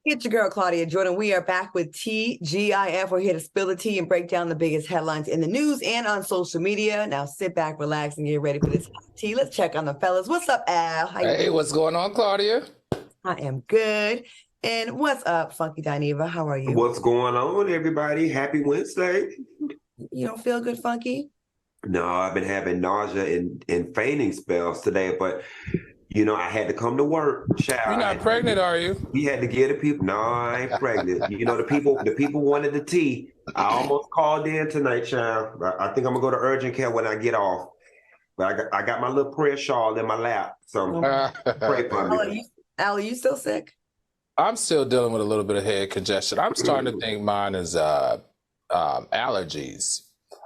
It's your girl, Claudia Jordan. We are back with TGIF. We're here to spill the tea and break down the biggest headlines in the news and on social media. Now sit back, relax, and get ready for this tea. Let's check on the fellas. What's up, Al? How you Hey, doing? what's going on, Claudia? I am good. And what's up, Funky Dineva? How are you? What's going on, everybody? Happy Wednesday. You don't feel good, Funky? No, I've been having nausea and fainting spells today, but I had to come to work. You're not pregnant, are you? We had to give the people. No, I ain't pregnant. The people wanted the tea. I almost called in tonight, child. I think I'm gonna go to urgent care when I get off. But I got my little prayer shawl in my lap, so pray for me. Al, are you still sick? I'm still dealing with a little bit of head congestion. I'm starting to think mine is allergies.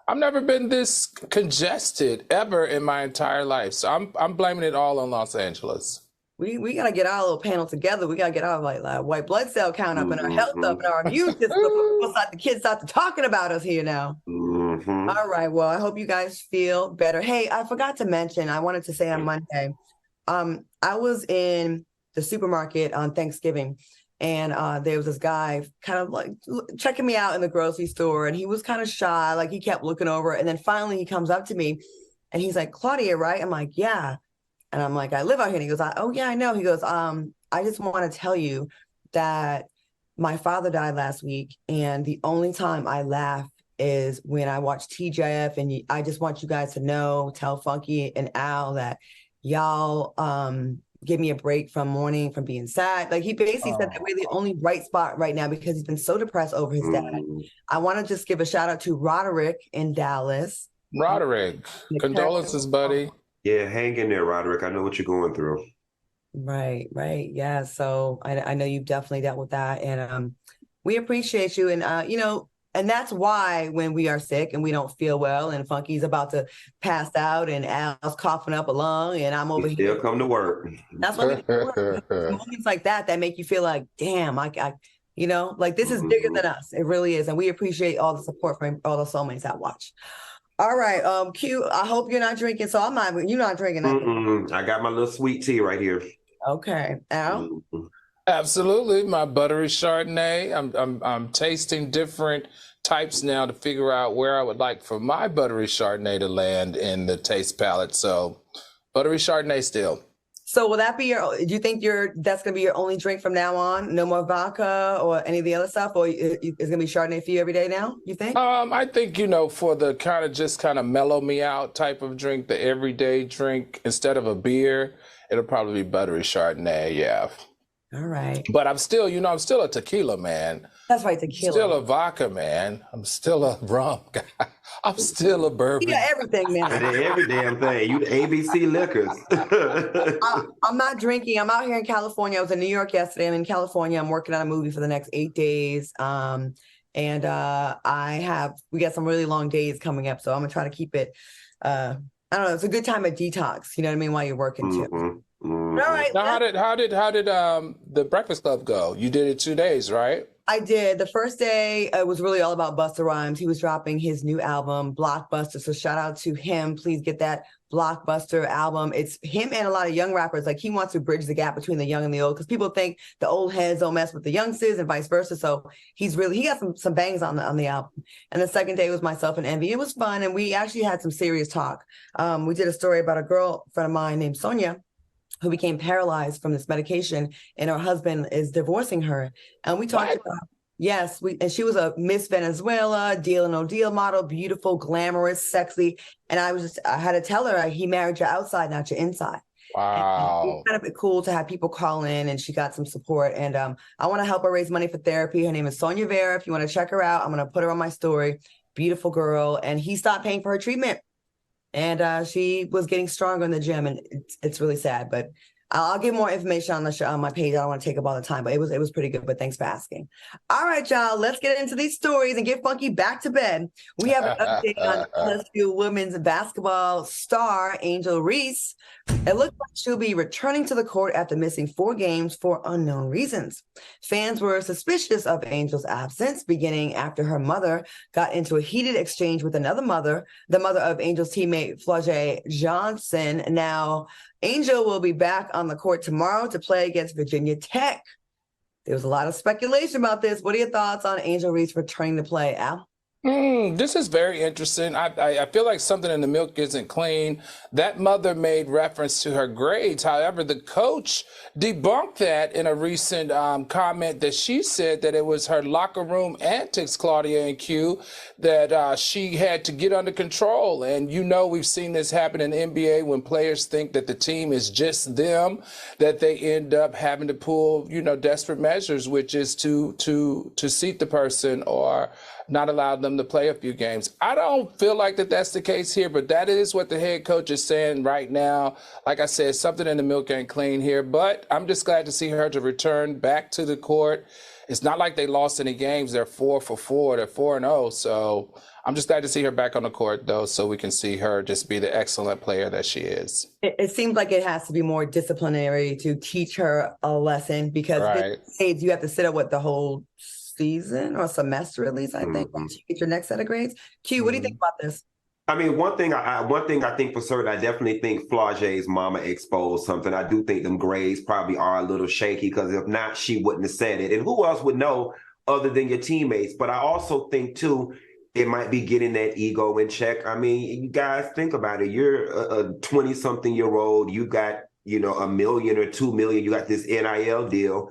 I've never been this congested ever in my entire life, so I'm blaming it all on Los Angeles. We gotta get our little panel together. We gotta get our like white blood cell count up and our health up and our immune system up. The kids start talking about us here now. Mm-hmm. All right. Well, I hope you guys feel better. Hey, I forgot to mention, I wanted to say on Monday, I was in the supermarket on Thanksgiving, and there was this guy kind of like checking me out in the grocery store, and he was kind of shy, like he kept looking over, and then finally he comes up to me and he's like, "Claudia, right?" I'm like, "Yeah." And I'm like, "I live out here." And he goes, "Oh yeah, I know." He goes, "I just want to tell you that my father died last week, and the only time I laugh is when I watch TGIF, and I just want you guys to know, tell Funky and Al that y'all give me a break from mourning, from being sad." Like he basically said that we're the only bright spot right now because he's been so depressed over his dad. I want to just give a shout out to Roderick in Dallas. Roderick, condolences, buddy. Yeah, hang in there, Roderick. I know what you're going through. Right. Yeah. So I know you've definitely dealt with that, and we appreciate you. And and that's why when we are sick and we don't feel well, and Funky's about to pass out, and Al's coughing up a lung, and I'm over here. Still come to work. That's why we do work. Moments like that make you feel like, damn, I like this is bigger than us. It really is, and we appreciate all the support from all the soulmates that watch. All right, Q, I hope you're not drinking. So you're not drinking nothing. I got my little sweet tea right here. Okay. Al? Absolutely. My buttery Chardonnay. I'm tasting different types now to figure out where I would like for my buttery Chardonnay to land in the taste palette. So buttery Chardonnay still. So will that be do you think that's going to be your only drink from now on? No more vodka or any of the other stuff? Or it's going to be Chardonnay for you every day now, you think? I think, for the kind of mellow me out type of drink, the everyday drink, instead of a beer, it'll probably be buttery Chardonnay, yeah. All right. But I'm still a tequila man. That's right, tequila. Still a vodka man. I'm still a rum guy. I'm still a bourbon. Yeah, everything, man. Every damn thing. You the ABC liquors. I'm not drinking. I'm out here in California. I was in New York yesterday. I'm in California. I'm working on a movie for the next 8 days. And we got some really long days coming up. So I'm gonna try to keep it. I don't know. It's a good time of detox. You know what I mean? While you're working too. All right. Now, how did the Breakfast Club go? You did it 2 days, right? I did. The first day was really all about Busta Rhymes. He was dropping his new album, Blockbuster. So shout out to him. Please get that Blockbuster album. It's him and a lot of young rappers. Like he wants to bridge the gap between the young and the old, because people think the old heads don't mess with the youngsters and vice versa. So he got some bangs on the album. And the second day was myself and Envy. It was fun, and we actually had some serious talk. We did a story about a girlfriend of mine named Sonia, who became paralyzed from this medication, and her husband is divorcing her. And we talked about, yes, and she was a Miss Venezuela, Deal or No Deal model, beautiful, glamorous, sexy. And I had to tell her, he married you outside, not your inside. Wow. And it's kind of cool to have people call in, and she got some support. And I want to help her raise money for therapy. Her name is Sonia Vera. If you want to check her out, I'm going to put her on my story. Beautiful girl. And he stopped paying for her treatment. And she was getting stronger in the gym, and it's really sad. But I'll give more information on the show on my page. I don't want to take up all the time, but it was pretty good. But thanks for asking. All right, y'all, let's get into these stories and get Funky back to bed. We have an update on LSU women's basketball star Angel Reese. It looks like she'll be returning to the court after missing 4 games for unknown reasons. Fans were suspicious of Angel's absence, beginning after her mother got into a heated exchange with another mother, the mother of Angel's teammate Flau'jae Johnson. Now, Angel will be back on the court tomorrow to play against Virginia Tech. There was a lot of speculation about this. What are your thoughts on Angel Reese returning to play, Al? This is very interesting. I feel like something in the milk isn't clean. That mother made reference to her grades. However, the coach debunked that in a recent comment that she said that it was her locker room antics, Claudia and Q, that she had to get under control. And we've seen this happen in the NBA when players think that the team is just them, that they end up having to pull, desperate measures, which is to seat the person or not allow them to play a few games. I don't feel like that's the case here, but that is what the head coach is saying right now. Like I said, something in the milk ain't clean here, but I'm just glad to see her to return back to the court. It's not like they lost any games. They're 4 for 4. They're 4-0. So I'm just glad to see her back on the court, though, so we can see her just be the excellent player that she is. It seems like it has to be more disciplinary to teach her a lesson, because grades, you have to sit up with the whole season or semester, at least, I think, once you get your next set of grades. Q, what do you think about this? I mean, one thing I think for certain, I definitely think Flage's mama exposed something. I do think them grades probably are a little shaky, because if not, she wouldn't have said it. And who else would know other than your teammates? But I also think, too, it might be getting that ego in check. I mean, you guys think about it. You're a 20-something-year-old. You got, $1 million or $2 million. You got this NIL deal.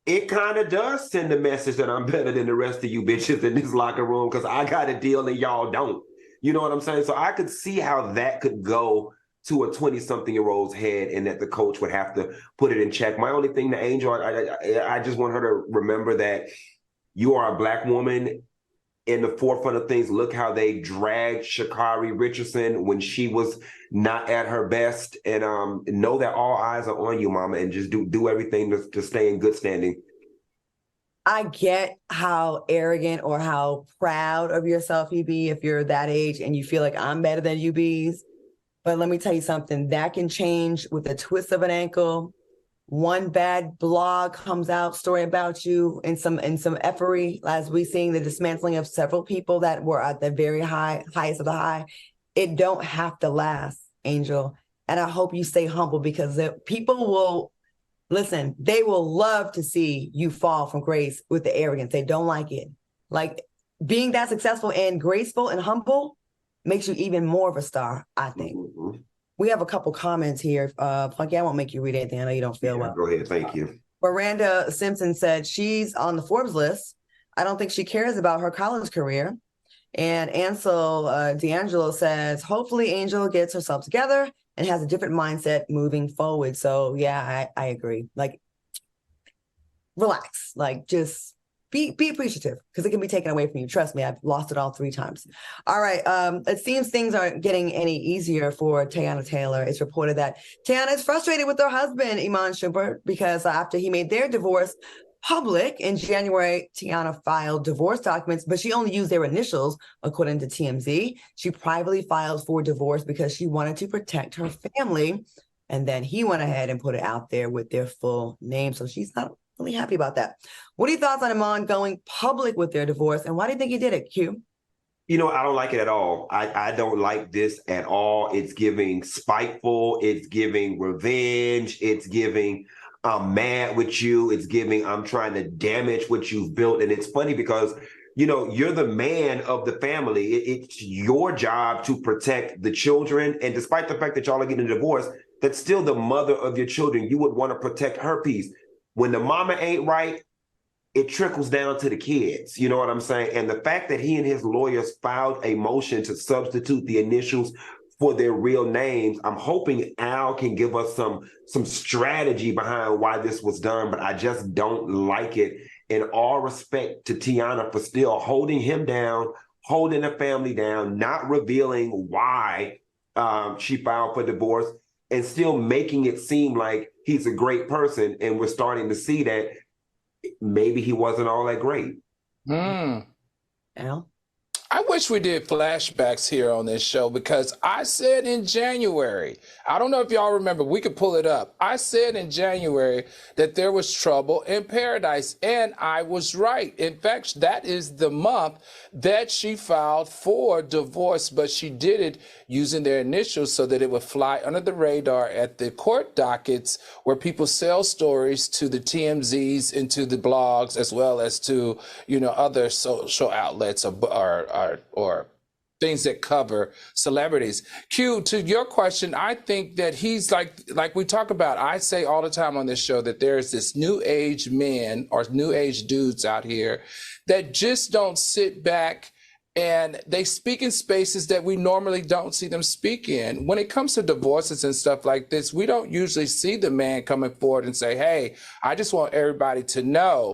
It kind of does send a message that I'm better than the rest of you bitches in this locker room, because I got a deal and y'all don't. You know what I'm saying? So I could see how that could go to a 20-something-year-old's head, and that the coach would have to put it in check. My only thing to Angel, I just want her to remember that you are a Black woman in the forefront of things. Look how they dragged Sha'Carri Richardson when she was not at her best, and know that all eyes are on you, mama, and just do everything to stay in good standing. I get how arrogant or how proud of yourself you be if you're that age and you feel like I'm better than you bees. But let me tell you something, that can change with a twist of an ankle. One bad blog comes out, story about you, in some effery, as we've seen the dismantling of several people that were at the very highest of the high. It don't have to last, Angel. And I hope you stay humble, because people will, listen, they will love to see you fall from grace with the arrogance. They don't like it. Like, being that successful and graceful and humble makes you even more of a star, I think. Mm-hmm. We have a couple comments here. Funky, I won't make you read anything. I know you don't feel well. Go ahead. Thank you. Miranda Simpson said she's on the Forbes list. I don't think she cares about her college career. And Ansel D'Angelo says, hopefully Angel gets herself together and has a different mindset moving forward. So, yeah, I agree. Like, relax. Like, just be appreciative, because it can be taken away from you. Trust me, I've lost it all 3 times. All right. It seems things aren't getting any easier for Teyana Taylor. It's reported that Teyana is frustrated with her husband, Iman Shumpert, because after he made their divorce public in January, Teyana filed divorce documents, but she only used their initials, according to TMZ. She privately filed for divorce because she wanted to protect her family. And then he went ahead and put it out there with their full name. So she's not really happy about that. What are your thoughts on Iman going public with their divorce, and why do you think he did it, Q? I don't like it at all. I don't like this at all. It's giving spiteful. It's giving revenge. It's giving I'm mad with you. It's giving I'm trying to damage what you've built. And it's funny because, you're the man of the family. It's your job to protect the children. And despite the fact that y'all are getting a divorce, that's still the mother of your children. You would want to protect her peace. When the mama ain't right, it trickles down to the kids. You know what I'm saying? And the fact that he and his lawyers filed a motion to substitute the initials for their real names, I'm hoping Al can give us some strategy behind why this was done, but I just don't like it. In all respect to Teyana for still holding him down, holding the family down, not revealing why she filed for divorce, and still making it seem like he's a great person. And we're starting to see that maybe he wasn't all that great. Al? I wish we did flashbacks here on this show because I said in January, I don't know if y'all remember, we could pull it up. I said in January that there was trouble in paradise, and I was right. In fact, that is the month that she filed for divorce, but she did it using their initials so that it would fly under the radar at the court dockets where people sell stories to the TMZs and to the blogs as well as to, other social outlets or things that cover celebrities. Q, to your question, I think that he's like we talk about, I say all the time on this show that there's this new age men or new age dudes out here that just don't sit back and they speak in spaces that we normally don't see them speak in. When it comes to divorces and stuff like this, we don't usually see the man coming forward and say, hey, I just want everybody to know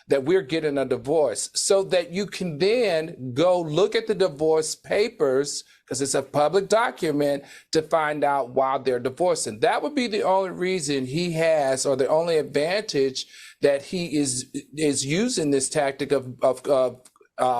that we're getting a divorce, so that you can then go look at the divorce papers, because it's a public document, to find out why they're divorcing. That would be the only reason he has, or the only advantage that he is using this tactic of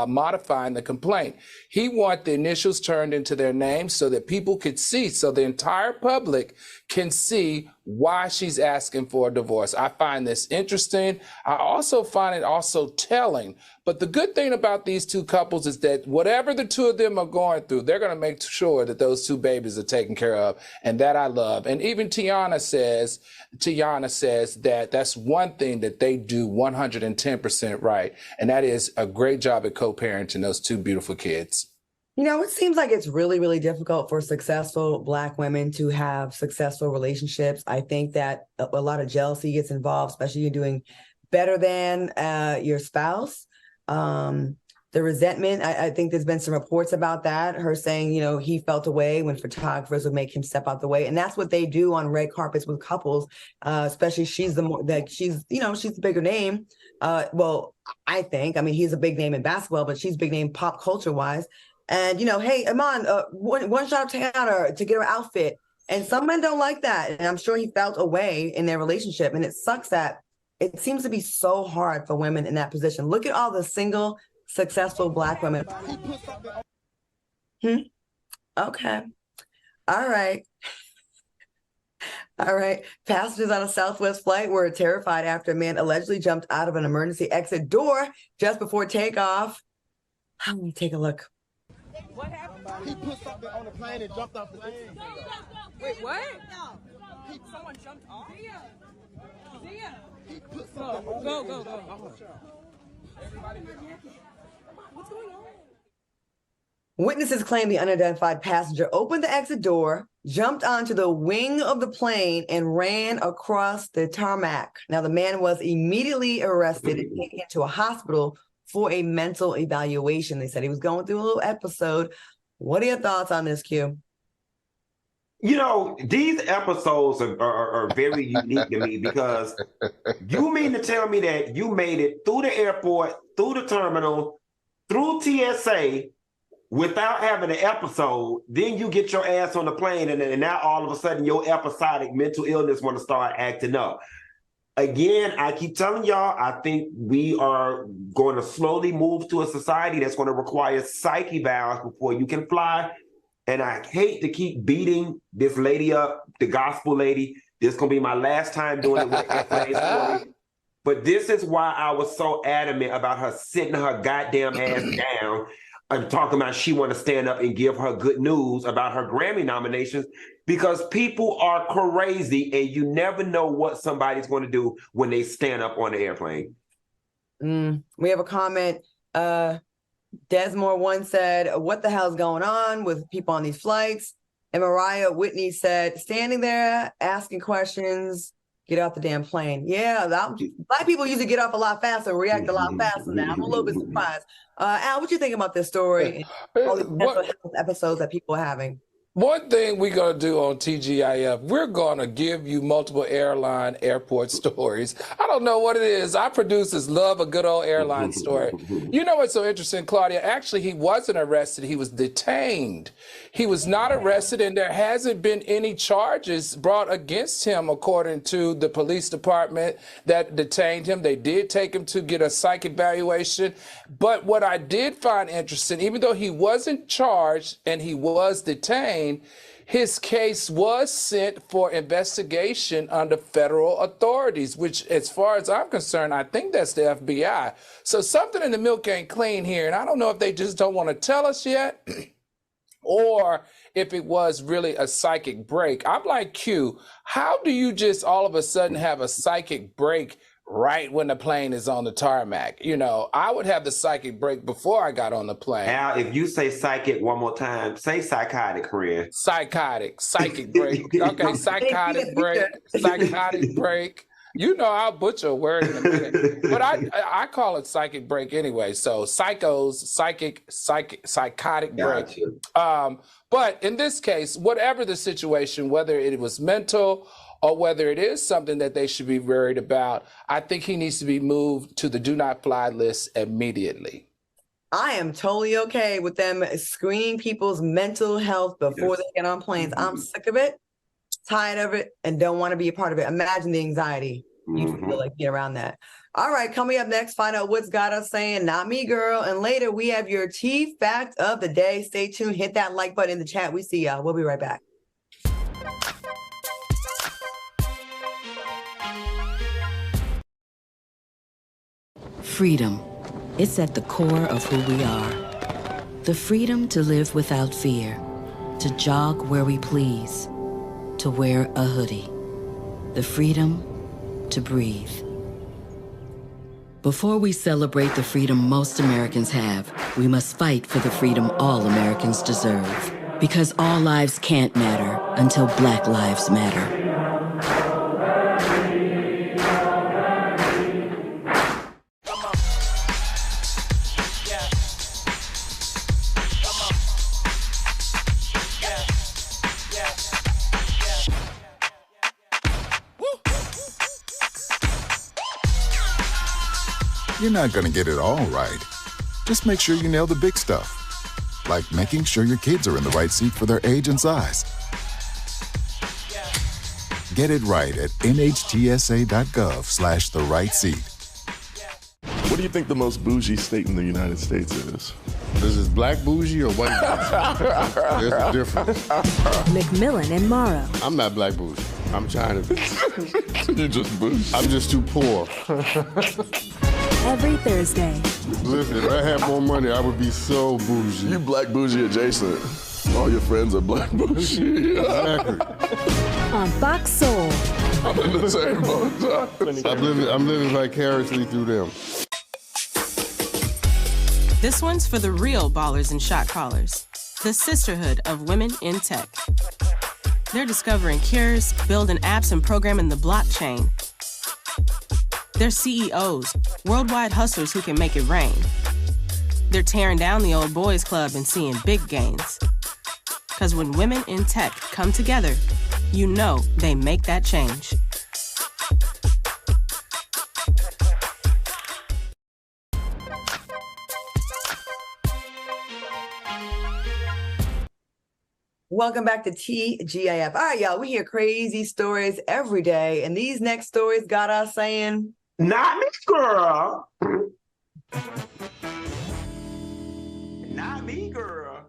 modifying the complaint. He wants the initials turned into their names so that people could see, so the entire public can see why she's asking for a divorce. I find this interesting. I also find it also telling. But the good thing about these two couples is that whatever the two of them are going through, they're going to make sure that those two babies are taken care of. And that I love. And even Teyana says that that's one thing that they do 110% right. And that is a great job at co-parenting those two beautiful kids. It seems like it's really, really difficult for successful Black women to have successful relationships. I think that a lot of jealousy gets involved, especially you're doing better than your spouse. The resentment, I think there's been some reports about that, her saying, he felt away when photographers would make him step out the way. And that's what they do on red carpets with couples, especially she's the bigger name. Well, I think, he's a big name in basketball, but she's a big name pop culture wise. And, hey, Iman, one shot of Teyana to get her outfit. And some men don't like that. And I'm sure he felt away in their relationship. And it sucks that it seems to be so hard for women in that position. Look at all the single, successful Black women. Okay. All right. All right. Passengers on a Southwest flight were terrified after a man allegedly jumped out of an emergency exit door just before takeoff. Let me take a look. What happened? He put something on the plane and jumped off the plane. Wait, what? Someone jumped off? Zia. He put something on Go. What's going on? Witnesses claim the unidentified passenger opened the exit door, jumped onto the wing of the plane, and ran across the tarmac. Now, the man was immediately arrested and taken into a hospital for a mental evaluation. They said he was going through a little episode. What are your thoughts on this, Q? These episodes are very unique to me because you mean to tell me that you made it through the airport, through the terminal, through TSA without having an episode, then you get your ass on the plane and now all of a sudden your episodic mental illness want to start acting up. Again, I keep telling y'all, I think we are going to slowly move to a society that's going to require psych evals before you can fly. And I hate to keep beating this lady up, the gospel lady. This is going to be my last time doing it with FA's story. But this is why I was so adamant about her sitting her goddamn ass down and talking about she want to stand up and give her good news about her Grammy nominations, because people are crazy and you never know what somebody's going to do when they stand up on the airplane. We have a comment. Desmore one said, what the hell's going on with people on these flights? And Mariah Whitney said, standing there asking questions, get off the damn plane. Yeah, Black people usually get off a lot faster, react a lot faster now. I'm a little bit surprised. Al, what you think about this story and all these mental health episodes that people are having? One thing we're going to do on TGIF, we're going to give you multiple airport stories. I don't know what it is. Our producers love a good old airline story. You know what's so interesting, Claudia? Actually, he wasn't arrested. He was detained. He was not arrested, and there hasn't been any charges brought against him, according to the police department that detained him. They did take him to get a psych evaluation. But what I did find interesting, even though he wasn't charged and he was detained, his case was sent for investigation under federal authorities, which, as far as I'm concerned, I think that's the FBI. So something in the milk ain't clean here. And I don't know if they just don't want to tell us yet or if it was really a psychic break. I'm like Q, how do you just all of a sudden have a psychic break right when the plane is on the tarmac? You know, I would have the psychic break before I got on the plane. Al, if you say psychic one more time, say psychotic, friend. Psychic break. Okay, psychotic break. You know, I'll butcher a word in a minute, but I call it psychic break anyway. So psychotic break. But in this case, whatever the situation, whether it was mental or whether it is something that they should be worried about, I think he needs to be moved to the do not fly list immediately. I am totally okay with them screening people's mental health before they get on planes. I'm sick of it, tired of it, and don't want to be a part of it. Imagine the anxiety you feel like being around that. All right, coming up next, find out what's got us saying, not me, girl. And later, we have your T fact of the day. Stay tuned. Hit that like button in the chat. We see y'all. We'll be right back. Freedom. It's at the core of who we are. The freedom to live without fear, to jog where we please, to wear a hoodie. The freedom to breathe. Before we celebrate the freedom most Americans have, we must fight for the freedom all Americans deserve. Because all lives can't matter until Black lives matter. You're not going to get it all right. Just make sure you nail the big stuff, like making sure your kids are in the right seat for their age and size. Get it right at nhtsa.gov/the right seat. What do you think the most bougie state in the United States is? This is black bougie or white bougie? There's a difference. McMillan and Morrow. I'm not black bougie. I'm trying to. You're just bougie. I'm just too poor. Every Thursday. Listen, if I had more money, I would be so bougie. You black bougie adjacent. All your friends are black bougie. Exactly. On Fox Soul. I'm in the same boat. I'm living vicariously through them. This one's for the real ballers and shot callers, the sisterhood of women in tech. They're discovering cures, building apps, and programming the blockchain. They're CEOs, worldwide hustlers who can make it rain. They're tearing down the old boys club and seeing big gains. Because when women in tech come together, you know they make that change. Welcome back to TGIF. All right, y'all, we hear crazy stories every day, and these next stories got us saying, not me, girl. Not me, girl.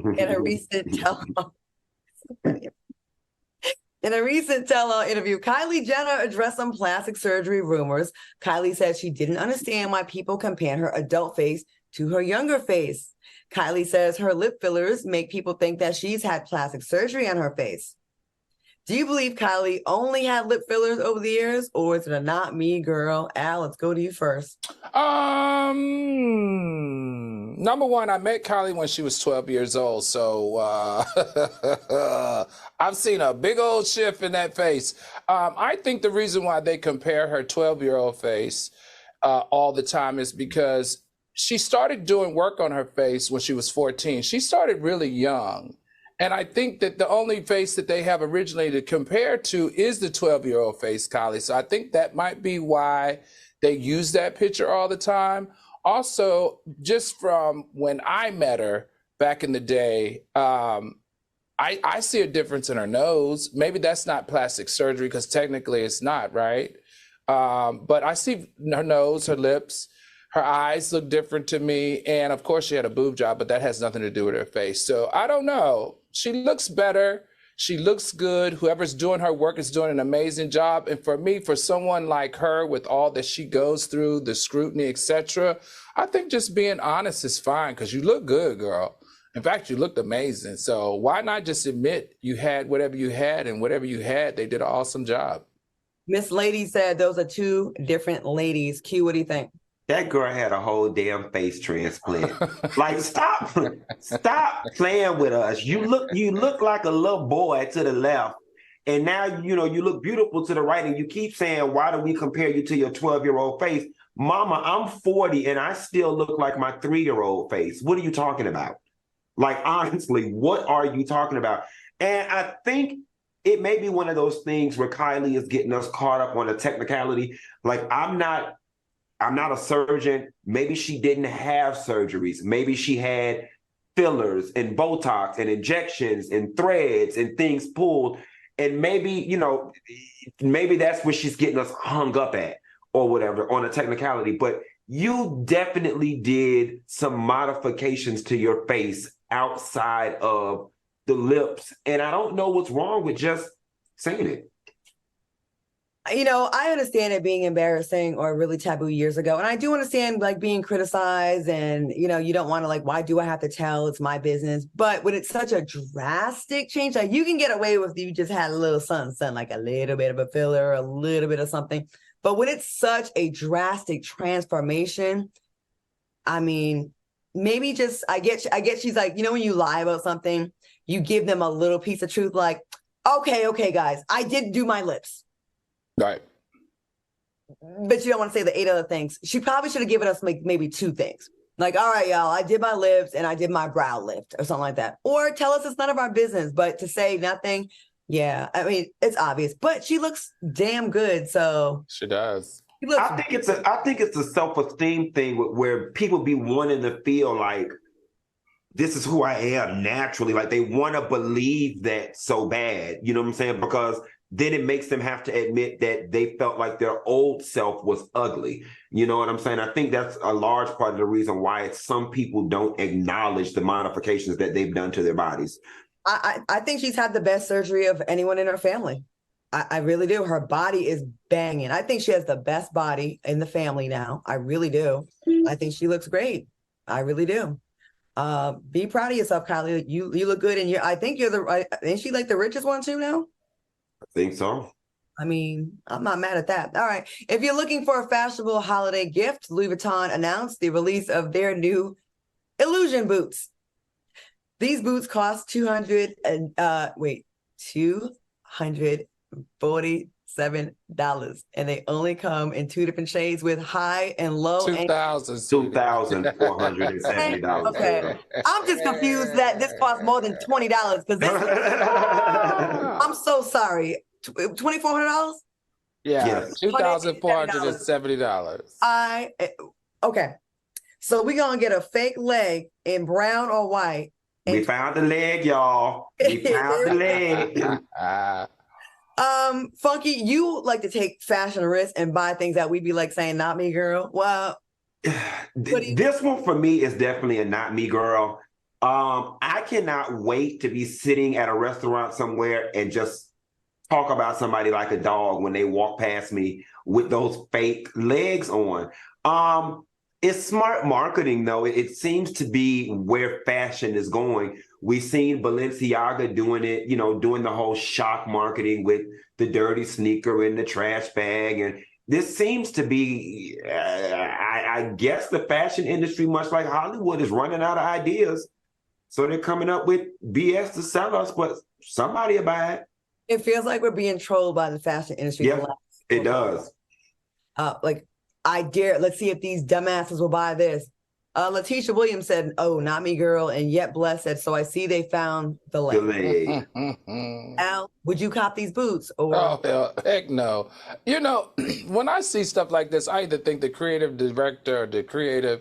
in a recent tell-all interview, Kylie Jenner addressed some plastic surgery rumors. Kylie said she didn't understand why people compare her adult face to her younger face. Kylie says her lip fillers make people think that she's had plastic surgery on her face. Do you believe Kylie only had lip fillers over the years, or is it a not me, girl? Al, let's go to you first. Number one, I met Kylie when she was 12 years old, so I've seen a big old shift in that face. I think the reason why they compare her 12-year-old face all the time is because she started doing work on her face when she was 14. She started really young. And I think that the only face that they have originally to compare to is the 12-year-old face, Kylie. So I think that might be why they use that picture all the time. Also, just from when I met her back in the day, I see a difference in her nose. Maybe that's not plastic surgery because technically it's not, right? But I see her nose, her lips, her eyes look different to me. And of course she had a boob job, but that has nothing to do with her face. So I don't know. She looks better. She looks good. Whoever's doing her work is doing an amazing job. And for me, for someone like her, with all that she goes through, the scrutiny, etc., I think just being honest is fine because you look good, girl. In fact, you looked amazing. So why not just admit you had whatever you had, and whatever you had, they did an awesome job. Miss Lady said those are two different ladies. Q, what do you think? That girl had a whole damn face transplant. Like, stop playing with us. You look like a little boy to the left, and now you look beautiful to the right. And you keep saying, "Why do we compare you to your 12-year-old face?" Mama, I'm 40 and I still look like my 3-year-old face. What are you talking about? Like, honestly, what are you talking about? And I think it may be one of those things where Kylie is getting us caught up on a technicality. Like, I'm not a surgeon. Maybe she didn't have surgeries. Maybe she had fillers and Botox and injections and threads and things pulled. And maybe, maybe that's where she's getting us hung up at or whatever on a technicality. But you definitely did some modifications to your face outside of the lips. And I don't know what's wrong with just saying it. I understand it being embarrassing or really taboo years ago. And I do understand like being criticized and, you don't want to like, why do I have to tell? It's my business. But when it's such a drastic change, like you can get away with you just had a little something, like a little bit of a filler, a little bit of something. But when it's such a drastic transformation, I mean, maybe just, I get she's like, when you lie about something, you give them a little piece of truth, like, okay, guys, I did do my lips. Right. But you don't want to say the 8 other things. She probably should have given us like maybe 2 things. Like, all right, y'all, I did my lips and I did my brow lift or something like that. Or tell us it's none of our business. But to say nothing, yeah, I mean, it's obvious. But she looks damn good. So she does. I think it's a self-esteem thing where people be wanting to feel like this is who I am naturally. Like they want to believe that so bad. You know what I'm saying? Because then it makes them have to admit that they felt like their old self was ugly. You know what I'm saying? I think that's a large part of the reason why some people don't acknowledge the modifications that they've done to their bodies. I think she's had the best surgery of anyone in her family. I really do. Her body is banging. I think she has the best body in the family now. I really do. I think she looks great. I really do. Be proud of yourself, Kylie. You look good, and I think you're ain't she like the richest one too now? I think so. I mean, I'm not mad at that. All right. If you're looking for a fashionable holiday gift, Louis Vuitton announced the release of their new Illusion boots. These boots cost $247, and they only come in 2 different shades with high and low. $2,470. Okay, I'm just confused that this costs more than $20 because this. I'm so sorry. $2,400. Yeah, $2,470. Okay. So we're gonna get a fake leg in brown or white. We found the leg, y'all. We found the leg. Funky, you like to take fashion risks and buy things that we'd be like saying, not me, girl. Well, this one for me is definitely a not me, girl. I cannot wait to be sitting at a restaurant somewhere and just talk about somebody like a dog when they walk past me with those fake legs on. It's smart marketing, though. It seems to be where fashion is going. We've seen Balenciaga doing it, doing the whole shock marketing with the dirty sneaker and the trash bag. And this seems to be, I guess, the fashion industry, much like Hollywood, is running out of ideas. So they're coming up with BS to sell us, but somebody will buy it. It feels like we're being trolled by the fashion industry. Yeah, it does. Let's see if these dumbasses will buy this. Letitia Williams said, "Oh, not me, girl." And Yet Blessed said, "So I see they found the leg." Al, would you cop these boots? Or Oh, hell, heck no. You know, when I see stuff like this, I either think the creative director or the creative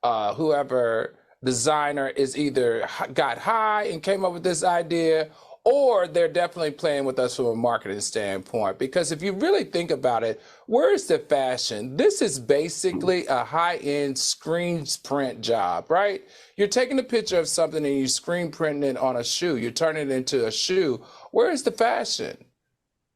whoever designer is either got high and came up with this idea, or they're definitely playing with us from a marketing standpoint. Because if you really think about it, where's the fashion? This is basically a high-end screen print job, right? You're taking a picture of something and you screen printing it on a shoe. You're turning it into a shoe. Where is the fashion?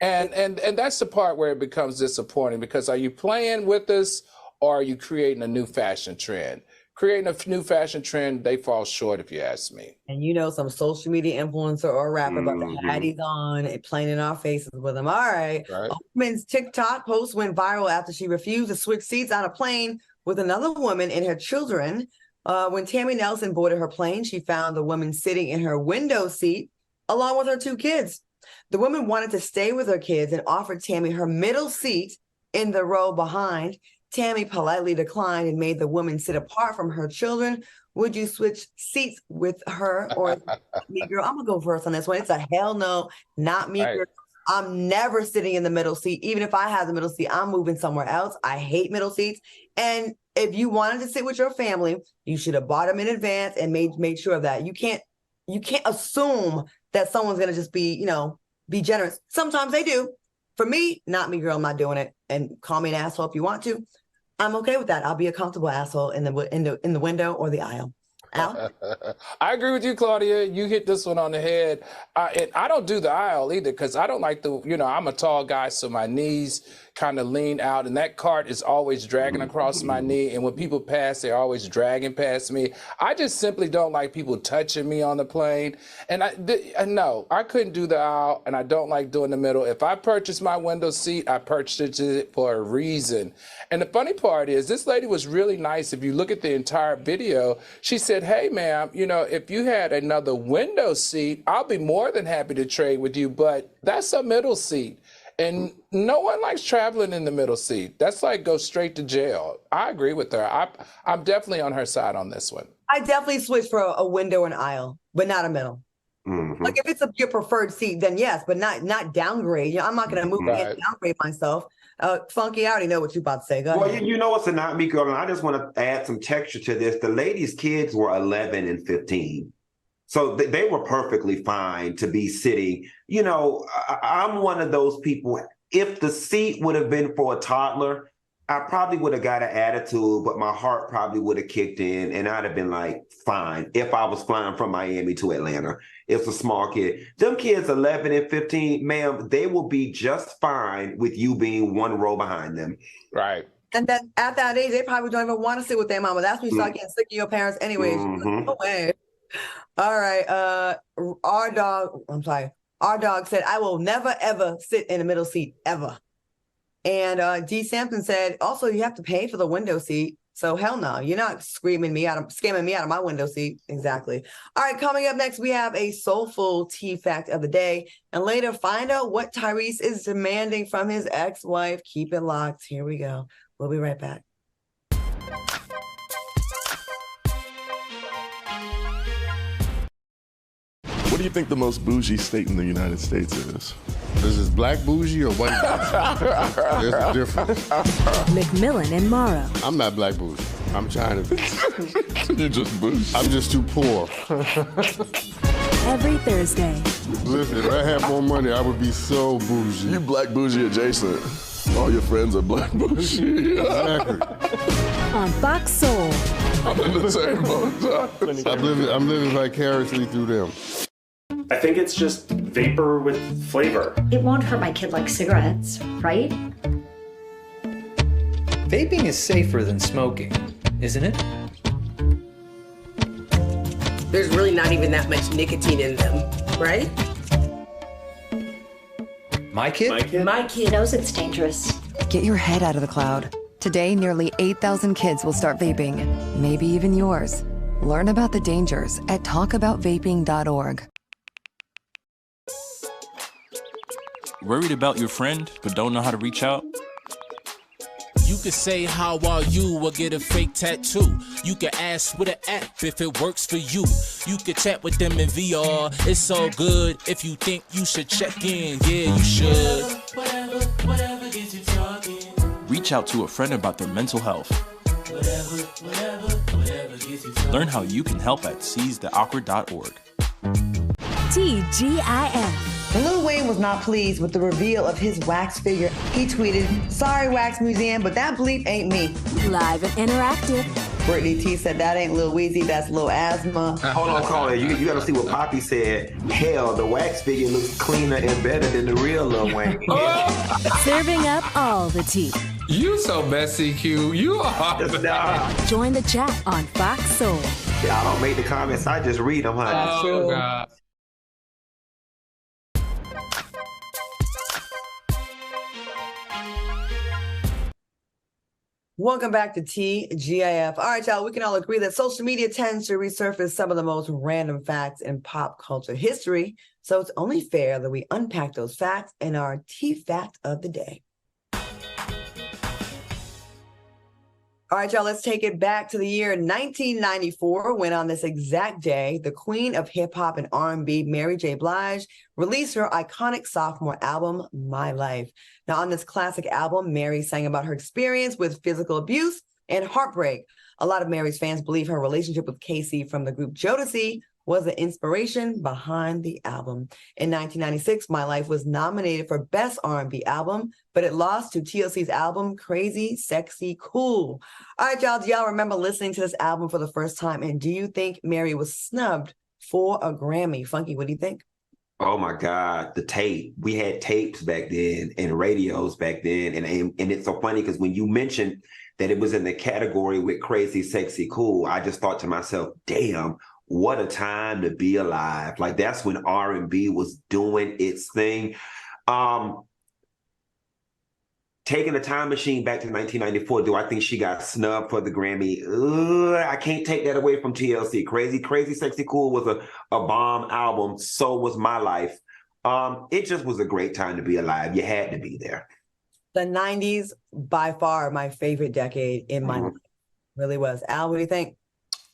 And that's the part where it becomes disappointing, because are you playing with us or are you creating a new fashion trend? Creating a new fashion trend, they fall short, if you ask me. And you know, some social media influencer or rapper about to have these on and playing in our faces with them. All right. A woman's TikTok post went viral after she refused to switch seats on a plane with another woman and her children. When Tammy Nelson boarded her plane, she found the woman sitting in her window seat along with her 2 kids. The woman wanted to stay with her kids and offered Tammy her middle seat in the row behind. Tammy politely declined and made the woman sit apart from her children. Would you switch seats with her or me, girl? I'm going to go first on this one. It's a hell no, not me, girl. I'm never sitting in the middle seat. Even if I have the middle seat, I'm moving somewhere else. I hate middle seats. And if you wanted to sit with your family, you should have bought them in advance and made sure of that. You can't assume that someone's going to just be generous. Sometimes they do. For me, not me, girl. I'm not doing it. And call me an asshole if you want to. I'm okay with that. I'll be a comfortable asshole in the window or the aisle. Al? I agree with you, Claudia. You hit this one on the head. And I don't do the aisle either, because I don't like I'm a tall guy, so my knees kind of lean out, and that cart is always dragging across my knee. And when people pass, they're always dragging past me. I just simply don't like people touching me on the plane. And no, I couldn't do the aisle, and I don't like doing the middle. If I purchased my window seat, I purchased it for a reason. And the funny part is, this lady was really nice. If you look at the entire video, she said, "Hey, ma'am, if you had another window seat, I'll be more than happy to trade with you, but that's a middle seat. And no one likes traveling in the middle seat. That's like go straight to jail." I agree with her. I'm definitely on her side on this one. I definitely switch for a window and aisle, but not a middle. Like if it's your preferred seat, then yes, but not downgrade. I'm not going to move and downgrade myself. Funky, I already know what you're about to say. Go ahead. You know what's a not me, girl, and I just want to add some texture to this. The ladies' kids were 11 and 15. So they were perfectly fine to be sitting. I'm one of those people, if the seat would have been for a toddler, I probably would have got an attitude, but my heart probably would have kicked in and I'd have been like, fine. If I was flying from Miami to Atlanta, it's a small kid. Them kids 11 and 15, ma'am, they will be just fine with you being one row behind them. Right. And then at that age, they probably don't even want to sit with their mama. That's when you start getting sick of your parents anyways. No way. All right. Our dog said, "I will never, ever sit in the middle seat, ever." And D. Sampson said, "Also, you have to pay for the window seat. So hell no, you're not scamming me out of my window seat." Exactly. All right, coming up next, we have a soulful tea fact of the day. And later, find out what Tyrese is demanding from his ex-wife. Keep it locked. Here we go. We'll be right back. What do you think the most bougie state in the United States is? This is black bougie or white bougie? There's a difference. McMillan and Morrow. I'm not black bougie. I'm China. You're just bougie. I'm just too poor. Every Thursday. Listen, if I had more money, I would be so bougie. You black bougie adjacent. All your friends are black bougie. Exactly. On Fox Soul. I'm in the same boat. I'm living vicariously through them. I think it's just vapor with flavor. It won't hurt my kid like cigarettes, right? Vaping is safer than smoking, isn't it? There's really not even that much nicotine in them, right? My kid? My kid knows it's dangerous. Get your head out of the cloud. Today, nearly 8,000 kids will start vaping, maybe even yours. Learn about the dangers at talkaboutvaping.org. Worried about your friend but don't know how to reach out? You can say how are you or get a fake tattoo. You can ask with an app if it works for you. You can chat with them in VR. It's all good if you think you should check in. Yeah, you should. Whatever gets you talking. Reach out to a friend about their mental health. Whatever gets you talking. Learn how you can help at seizetheawkward.org. TGIF. Lil Wayne was not pleased with the reveal of his wax figure. He tweeted, "Sorry, Wax Museum, but that bleep ain't me." Live and interactive. Brittany T said, "That ain't Lil Weezy, that's Lil Asthma." Hold on, caller. You got to see what Poppy said. Hell, the wax figure looks cleaner and better than the real Lil Wayne. Serving up all the tea. You so messy, Q. You are. Join the chat on Fox Soul. Y'all don't make the comments. I just read them, honey. Oh, God. Welcome back to TGIF. All right, y'all, we can all agree that social media tends to resurface some of the most random facts in pop culture history. So it's only fair that we unpack those facts in our T fact of the day. All right, y'all, let's take it back to the year 1994, when on this exact day, the queen of hip hop and R&B, Mary J. Blige, released her iconic sophomore album, My Life. Now, on this classic album, Mary sang about her experience with physical abuse and heartbreak. A lot of Mary's fans believe her relationship with Casey from the group Jodeci was the inspiration behind the album. In 1996, My Life was nominated for Best R&B Album, but it lost to TLC's album, Crazy, Sexy, Cool. All right, y'all, do y'all remember listening to this album for the first time? And do you think Mary was snubbed for a Grammy? Funky, what do you think? Oh my God, the tape. We had tapes back then and radios back then. And it's so funny because when you mentioned that it was in the category with Crazy, Sexy, Cool, I just thought to myself, damn, what a time to be alive. Like, that's when R&B was doing its thing. Taking a time machine back to 1994, do I think she got snubbed for the Grammy? I can't take that away from TLC. Crazy, Sexy, Cool was a bomb album. So was My Life. It just was a great time to be alive. You had to be there. The 90s, by far, my favorite decade in my life. Really was. Al, what do you think?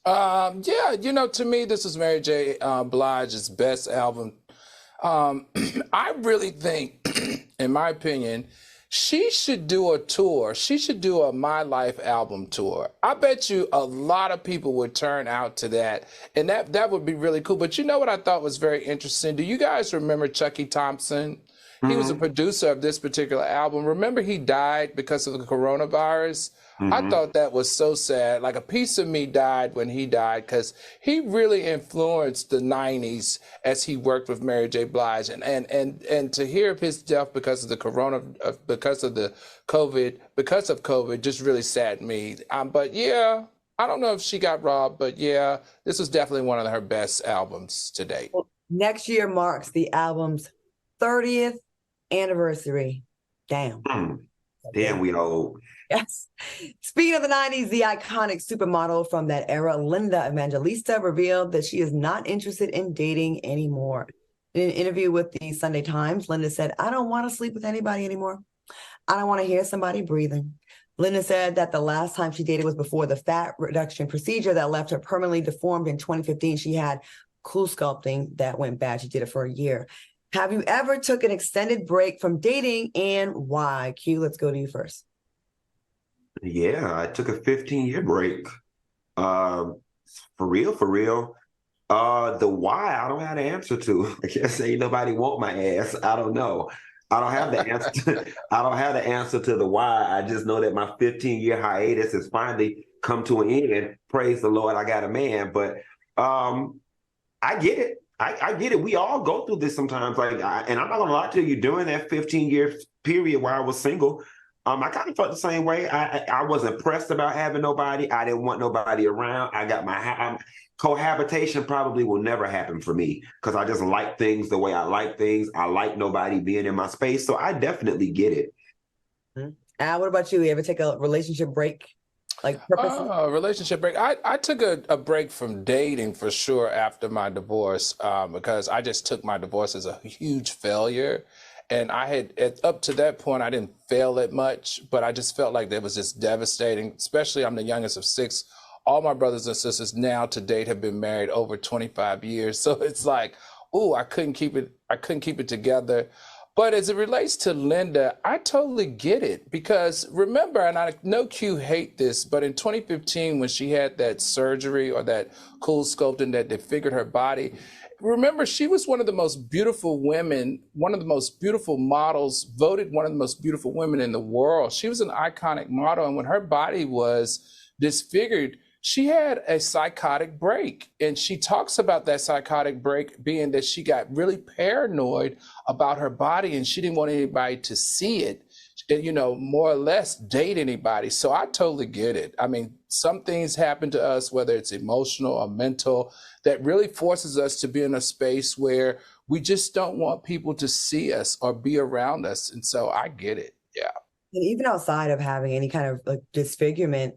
Yeah, you know, to me, this was Mary J. Blige's best album. I really think, in my opinion, she should do a tour. She should do a My Life album tour. I bet you a lot of people would turn out to that, and that would be really cool. But you know what I thought was very interesting? Do you guys remember Chucky Thompson? He was a producer of this particular album. Remember, he died because of the coronavirus? I thought that was so sad. Like, a piece of me died when he died, because he really influenced the 90s as he worked with Mary J. Blige. And to hear of his death because of the COVID just really saddened me. But yeah, I don't know if she got robbed, but yeah, this was definitely one of her best albums to date. Well, next year marks the album's 30th anniversary. Damn. Damn, we old. Yes. Speaking of the 90s, the iconic supermodel from that era, Linda Evangelista, revealed that she is not interested in dating anymore. In an interview with the Sunday Times, Linda said, "I don't want to sleep with anybody anymore. I don't want to hear somebody breathing." Linda said that the last time she dated was before the fat reduction procedure that left her permanently deformed in 2015. She had cool sculpting that went bad. She did it for a year. Have you ever took an extended break from dating, and why? Q, let's go to you first. Yeah, I took a 15-year break. For real. The why, I don't have the answer to. I guess ain't nobody want my ass. I don't know. I don't have the answer. I don't have the answer to the why. I just know that my 15-year hiatus has finally come to an end. Praise the Lord, I got a man. But I get it. I get it. We all go through this sometimes. And I'm not gonna lie to you. During that 15-year period where I was single, I kind of felt the same way. I wasn't pressed about having nobody. I didn't want nobody around. I got my cohabitation probably will never happen for me because I just like things the way I like things. I like nobody being in my space. So I definitely get it. What about you? You ever take a relationship break? Relationship break. I took a break from dating for sure after my divorce because I just took my divorce as a huge failure. And I had, up to that point, I didn't fail it much, but I just felt like that was just devastating, especially I'm the youngest of 6. All my brothers and sisters now to date have been married over 25 years. So it's like, oh, I couldn't keep it together. But as it relates to Linda, I totally get it, because remember, and I know Q hate this, but in 2015, when she had that surgery or that cool sculpting that disfigured her body, remember, she was one of the most beautiful women, one of the most beautiful models, voted one of the most beautiful women in the world. She was an iconic model. And when her body was disfigured, she had a psychotic break. And she talks about that psychotic break being that she got really paranoid about her body and she didn't want anybody to see it, you know, more or less date anybody. So I totally get it. I mean, some things happen to us, whether it's emotional or mental, that really forces us to be in a space where we just don't want people to see us or be around us. And so I get it. Yeah. And even outside of having any kind of like disfigurement,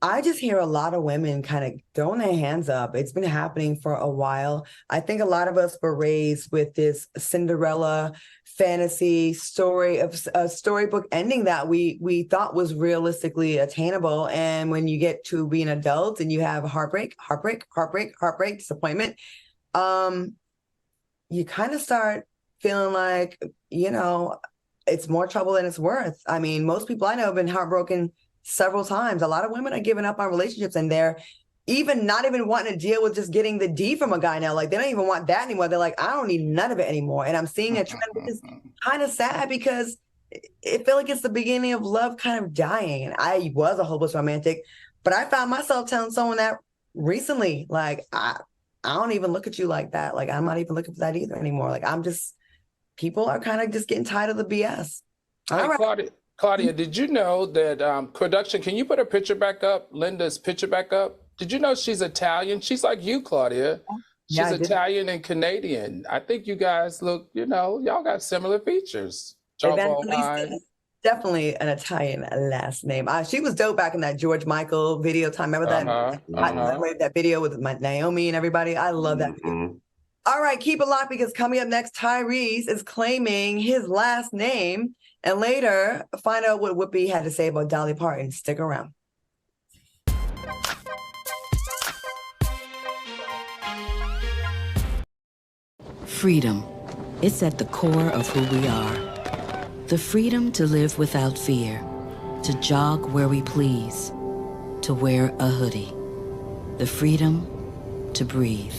I just hear a lot of women kind of throwing their hands up. It's been happening for a while. I think a lot of us were raised with this Cinderella fantasy story of a storybook ending that we thought was realistically attainable. And when you get to be an adult and you have heartbreak, disappointment, you kind of start feeling like, you know, it's more trouble than it's worth. I mean, most people I know have been heartbroken several times. A lot of women are giving up on relationships and they're even not even wanting to deal with just getting the D from a guy now. Like, they don't even want that anymore. They're like, I don't need none of it anymore. And I'm seeing a trend, which is kind of sad because it feels like it's the beginning of love kind of dying. And I was a hopeless romantic, but I found myself telling someone that recently, like, I don't even look at you like that. Like, I'm not even looking for that either anymore. Like, people are kind of just getting tired of the BS. All right. Claudia, did you know that production, can you put her picture back up, Linda's picture back up? Did you know she's Italian? She's like you, Claudia. She's Italian and Canadian. I think you guys look, you know, y'all got similar features. Evangelista, definitely an Italian last name. She was dope back in that George Michael video time. Remember that? That video with Naomi and everybody. I love that video. All right, keep it locked because coming up next, Tyrese is claiming his last name. And later, find out what Whoopi had to say about Dolly Parton. Stick around. Freedom. It's at the core of who we are. The freedom to live without fear, to jog where we please, to wear a hoodie. The freedom to breathe.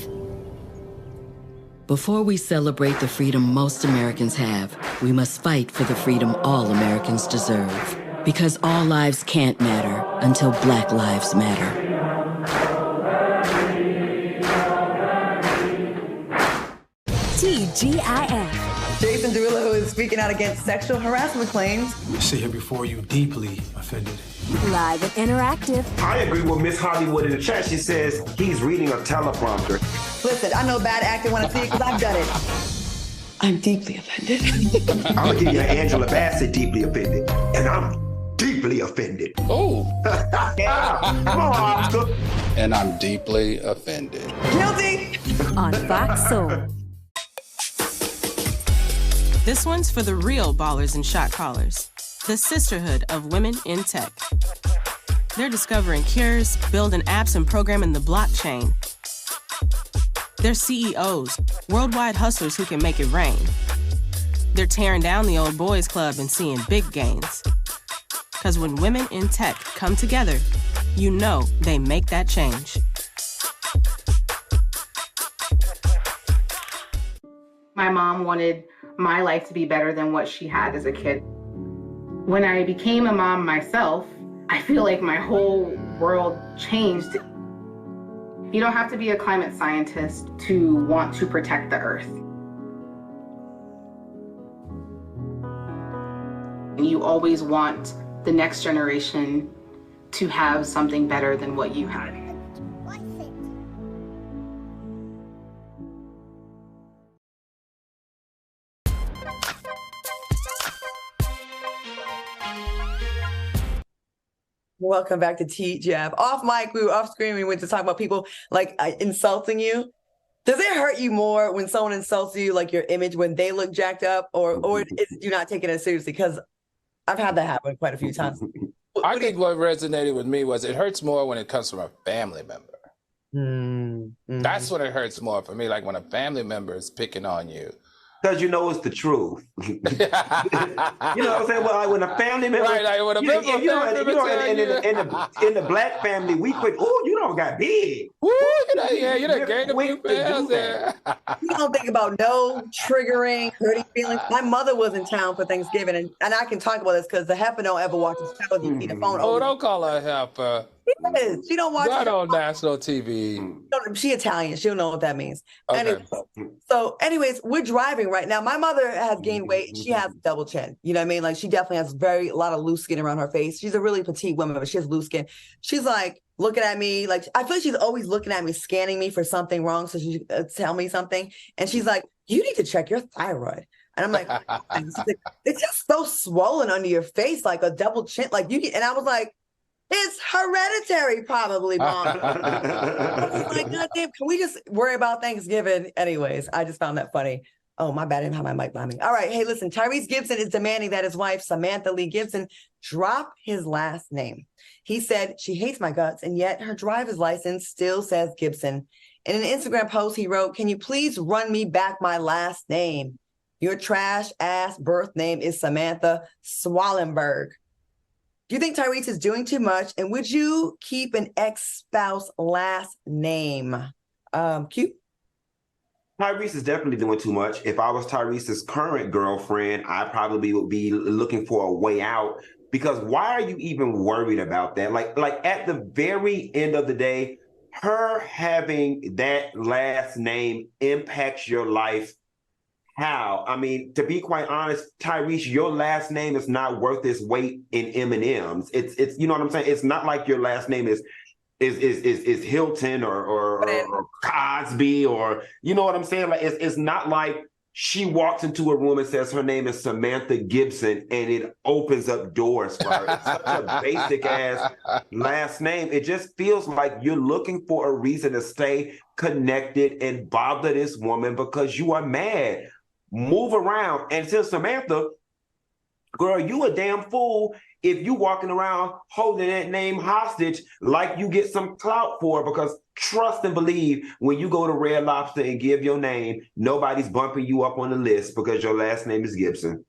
Before we celebrate the freedom most Americans have, we must fight for the freedom all Americans deserve. Because all lives can't matter until Black lives matter. TGIF. Jason Derulo is speaking out against sexual harassment claims. I sit here before you deeply offended. Live and interactive. I agree with Miss Hollywood in the chat. She says he's reading a teleprompter. Listen, I know bad acting when I see it because I've done it. I'm deeply offended. I'm gonna give you an Angela Bassett deeply offended. And I'm deeply offended. Oh. Come on, Oscar. And I'm deeply offended. Guilty. On Fox Soul. This one's for the real ballers and shot callers, the sisterhood of women in tech. They're discovering cures, building apps, and programming the blockchain. They're CEOs, worldwide hustlers who can make it rain. They're tearing down the old boys club and seeing big gains. Because when women in tech come together, you know they make that change. My mom wanted my life to be better than what she had as a kid. When I became a mom myself, I feel like my whole world changed. You don't have to be a climate scientist to want to protect the earth. You always want the next generation to have something better than what you had. Welcome back to TGIF. Off mic, we were off screen. We went to talk about people like insulting you. Does it hurt you more when someone insults you, like your image, when they look jacked up, or you're not taking it seriously? Because I've had that happen quite a few times. I think what resonated with me was it hurts more when it comes from a family member. That's when it hurts more for me, like when a family member is picking on you. Because you know it's the truth. You know what I'm saying? Well, like when a family member, right? Like when a member, in the black family, we quick. Oh, you don't got big. Woo, you done gained a few pounds there. You don't think about no triggering, hurting feelings. My mother was in town for Thanksgiving, and I can talk about this because the heifer don't ever watch the show. You need a phone. Oh, don't call her a heifer. She don't watch. Not on national TV. She Italian. She'll know what that means. Okay. Anyways, we're driving right now. My mother has gained weight. She has a double chin. You know what I mean? Like she definitely has a lot of loose skin around her face. She's a really petite woman, but she has loose skin. She's like looking at me. Like I feel like she's always looking at me, scanning me for something wrong. So she tell me something. And she's like, you need to check your thyroid. And I'm like, it's just so swollen under your face, like a double chin. Like you. And I was like, it's hereditary, probably, Mom. I was like, God damn, can we just worry about Thanksgiving? Anyways, I just found that funny. Oh, my bad. I didn't have my mic by me. All right. Hey, listen, Tyrese Gibson is demanding that his wife, Samantha Lee Gibson, drop his last name. He said, she hates my guts, and yet her driver's license still says Gibson. In an Instagram post, he wrote, can you please run me back my last name? Your trash ass birth name is Samantha Swallenberg. Do you think Tyrese is doing too much? And would you keep an ex-spouse last name? Q? Tyrese is definitely doing too much. If I was Tyrese's current girlfriend, I probably would be looking for a way out. Because why are you even worried about that? Like at the very end of the day, her having that last name impacts your life. How? I mean, to be quite honest, Tyrese, your last name is not worth its weight in M&Ms. It's you know what I'm saying? It's not like your last name is Hilton or Cosby or you know what I'm saying? Like it's not like she walks into a room and says her name is Samantha Gibson and it opens up doors for her. It's such a basic ass last name. It just feels like you're looking for a reason to stay connected and bother this woman because you are mad. Move around. And since Samantha, girl, you a damn fool if you walking around holding that name hostage like you get some clout for, because trust and believe when you go to Red Lobster and give your name, nobody's bumping you up on the list because your last name is Gibson.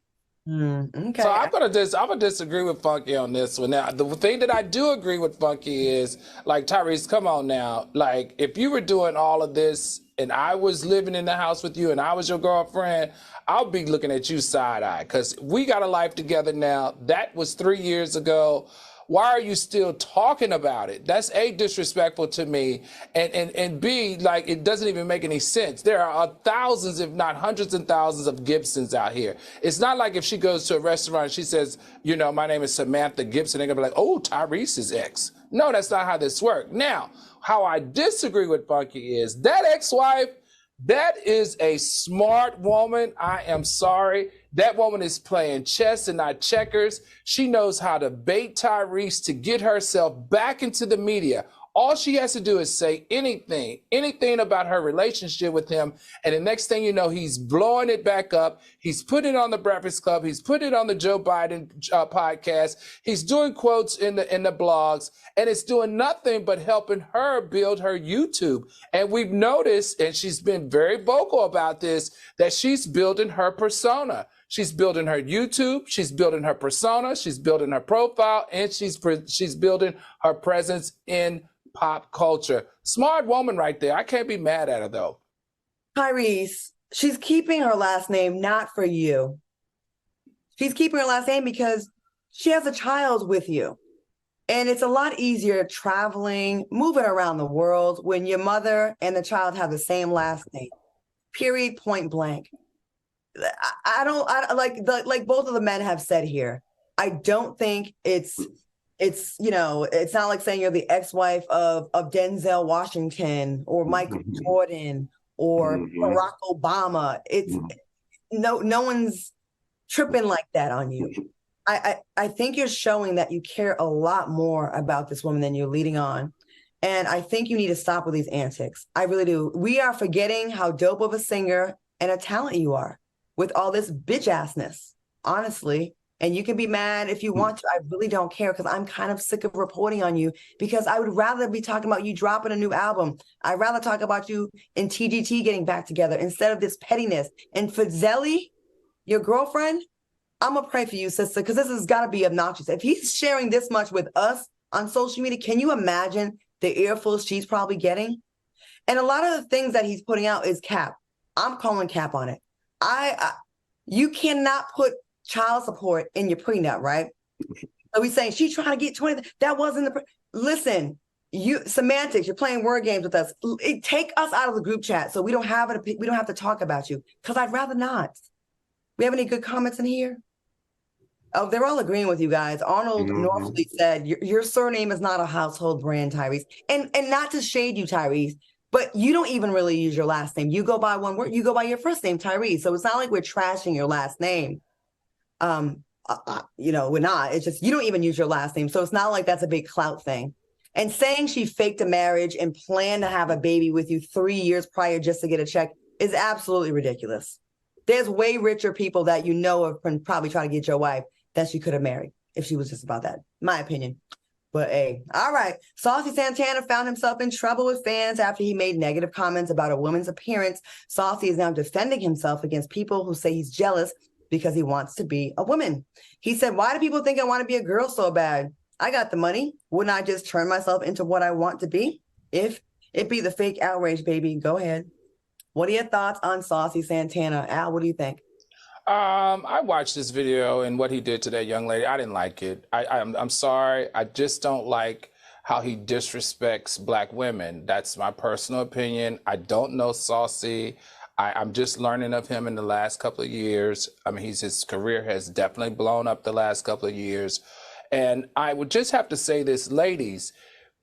Okay. So I'm gonna disagree with Funky on this one. Now, the thing that I do agree with Funky is, like, Tyrese, come on now. Like, if you were doing all of this and I was living in the house with you and I was your girlfriend, I'll be looking at you side-eye because we got a life together now. That was 3 years ago. Why are you still talking about it? That's A, disrespectful to me, and B, like, it doesn't even make any sense. There are thousands, if not hundreds and thousands of Gibsons out here. It's not like if she goes to a restaurant and she says, you know, my name is Samantha Gibson, they're gonna be like, oh, Tyrese's ex. No, that's not how this works. Now, how I disagree with Funky is that ex-wife, that is a smart woman. I am sorry. That woman is playing chess and not checkers. She knows how to bait Tyrese to get herself back into the media. All she has to do is say anything about her relationship with him. And the next thing you know, he's blowing it back up. He's putting it on the Breakfast Club. He's putting it on the Joe Biden podcast. He's doing quotes in the blogs, and it's doing nothing but helping her build her YouTube. And we've noticed, and she's been very vocal about this, that she's building her persona. She's building her YouTube, she's building her persona, she's building her profile, and she's building her presence in pop culture. Smart woman right there. I can't be mad at her, though. Tyrese, she's keeping her last name not for you. She's keeping her last name because she has a child with you. And it's a lot easier traveling, moving around the world when your mother and the child have the same last name. Period, point blank. I like both of the men have said here. I don't think it's you know, it's not like saying you're the ex-wife of Denzel Washington or Michael Jordan or Barack Obama. It's no one's tripping like that on you. I think you're showing that you care a lot more about this woman than you're leading on. And I think you need to stop with these antics. I really do. We are forgetting how dope of a singer and a talent you are with all this bitch assness, honestly. And you can be mad if you want to. I really don't care because I'm kind of sick of reporting on you because I would rather be talking about you dropping a new album. I'd rather talk about you and TGT getting back together instead of this pettiness. And for Zelly, your girlfriend, I'm going to pray for you, sister, because this has got to be obnoxious. If he's sharing this much with us on social media, can you imagine the earfuls she's probably getting? And a lot of the things that he's putting out is cap. I'm calling cap on it. You cannot put child support in your prenup, right? So he's saying she's trying to get 20. That wasn't listen, you semantics, you're playing word games with us. Take us out of the group chat so we don't have to talk about you because I'd rather not. We have any good comments in here? Oh, they're all agreeing with you guys. Arnold Norfleet said, your surname is not a household brand, Tyrese. And not to shade you, Tyrese, but you don't even really use your last name. You go by one word. You go by your first name, Tyrese. So it's not like we're trashing your last name. We're not. It's just you don't even use your last name. So it's not like that's a big clout thing. And saying she faked a marriage and planned to have a baby with you 3 years prior just to get a check is absolutely ridiculous. There's way richer people that you know of can probably try to get your wife that she could have married if she was just about that, my opinion. But hey, all right. Saucy Santana found himself in trouble with fans after he made negative comments about a woman's appearance. Saucy is now defending himself against people who say he's jealous because he wants to be a woman. He said, why do people think I want to be a girl so bad? I got the money. Wouldn't I just turn myself into what I want to be? If it be the fake outrage, baby, go ahead. What are your thoughts on Saucy Santana? Al, what do you think? I watched this video and what he did to that young lady. I didn't like it. I'm sorry. I just don't like how he disrespects Black women. That's my personal opinion. I don't know Saucy. I'm just learning of him in the last couple of years. I mean, his career has definitely blown up the last couple of years. And I would just have to say this, ladies,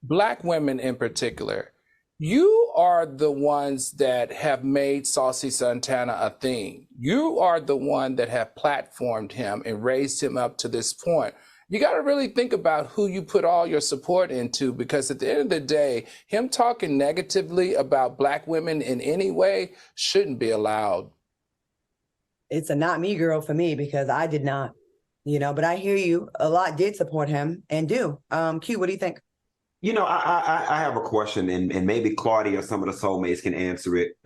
Black women in particular, you are the ones that have made Saucy Santana a thing. You are the one that have platformed him and raised him up to this point. You got to really think about who you put all your support into, because at the end of the day, him talking negatively about Black women in any way shouldn't be allowed. It's a not me girl for me because I did not, but I hear you. A lot did support him and do. Q, what do you think? I have a question, and maybe Claudia or some of the soulmates can answer it.